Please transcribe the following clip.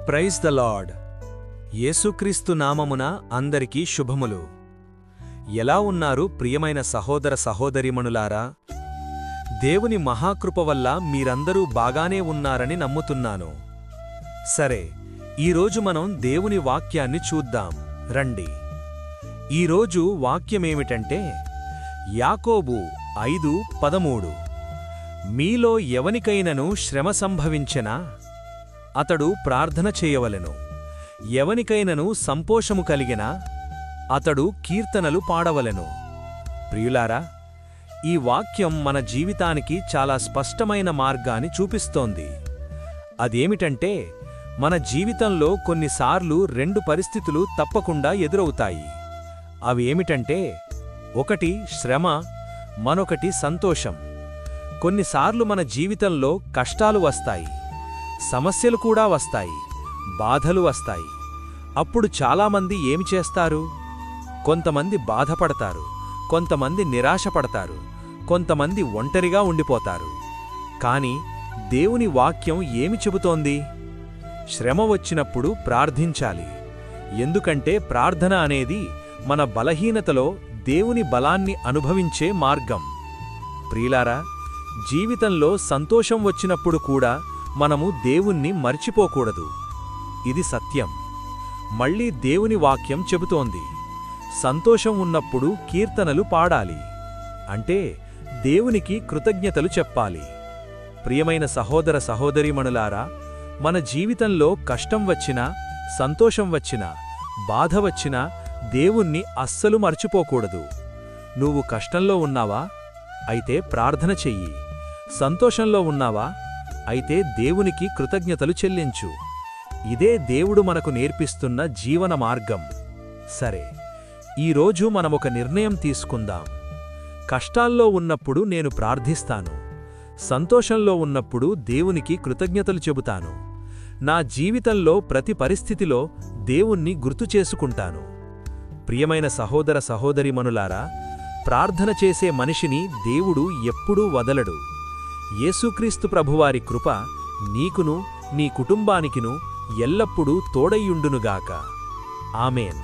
Praise the lord. యేసుక్రీస్తు నామమున అందరికీ శుభములు. ఎలా ఉన్నారు ప్రియమైన సహోదర సహోదరీమణులారా? దేవుని మహాకృప వల్ల మీరందరూ బాగానే ఉన్నారని నమ్ముతున్నాను. సరే, ఈరోజు మనం దేవుని వాక్యాన్ని చూద్దాం రండి. ఈరోజు వాక్యమేమిటంటే యాకోబు 5:13. మీలో ఎవనికైనను శ్రమ సంభవించెనా అతడు ప్రార్థన చేయవలెను. ఎవనికైనను సంతోషము కలిగినా అతడు కీర్తనలు పాడవలెను. ప్రియులారా, ఈ వాక్యం మన జీవితానికి చాలా స్పష్టమైన మార్గాన్ని చూపిస్తోంది. అదేమిటంటే, మన జీవితంలో కొన్నిసార్లు 2 పరిస్థితులు తప్పకుండా ఎదురవుతాయి. అవి ఏమిటంటే, ఒకటి శ్రమ, మరొకటి సంతోషం. కొన్నిసార్లు మన జీవితంలో కష్టాలు వస్తాయి, సమస్యలు కూడా వస్తాయి, బాధలు వస్తాయి. అప్పుడు చాలామంది ఏమి చేస్తారు? కొంతమంది బాధపడతారు, కొంతమంది నిరాశపడతారు, కొంతమంది ఒంటరిగా ఉండిపోతారు. కాని దేవుని వాక్యం ఏమి చెబుతోంది? శ్రమ వచ్చినప్పుడు ప్రార్థించాలి. ఎందుకంటే ప్రార్థన అనేది మన బలహీనతలో దేవుని బలాన్ని అనుభవించే మార్గం. ప్రియులారా, జీవితంలో సంతోషం వచ్చినప్పుడు కూడా మనము దేవుణ్ణి మర్చిపోకూడదు. ఇది సత్యం. మళ్ళీ దేవుని వాక్యం చెబుతోంది, సంతోషం ఉన్నప్పుడు కీర్తనలు పాడాలి. అంటే దేవునికి కృతజ్ఞతలు చెప్పాలి. ప్రియమైన సహోదర సహోదరీమణులారా, మన జీవితంలో కష్టం వచ్చినా, సంతోషం వచ్చినా, బాధ వచ్చినా దేవుణ్ణి అస్సలు మర్చిపోకూడదు. నువ్వు కష్టంలో ఉన్నావా? అయితే ప్రార్థన చెయ్యి. సంతోషంలో ఉన్నావా? అయితే దేవునికి కృతజ్ఞతలు చెల్లించు. ఇదే దేవుడు మనకు నేర్పిస్తున్న జీవన మార్గం. సరే, ఈరోజు మనమొక నిర్ణయం తీసుకుందాం. కష్టాల్లో ఉన్నప్పుడు నేను ప్రార్థిస్తాను, సంతోషంలో ఉన్నప్పుడు దేవునికి కృతజ్ఞతలు చెబుతాను. నా జీవితంలో ప్రతి పరిస్థితిలో దేవుణ్ణి గుర్తుచేసుకుంటాను. ప్రియమైన సహోదర సహోదరీమణులారా, ప్రార్థన చేసే మనిషిని దేవుడు ఎప్పుడూ వదలడు. యేసుక్రీస్తు ప్రభువారి కృప నీకును నీ కుటుంబానికిను ఎల్లప్పుడూ తోడైయుండునుగాక. ఆమేన్.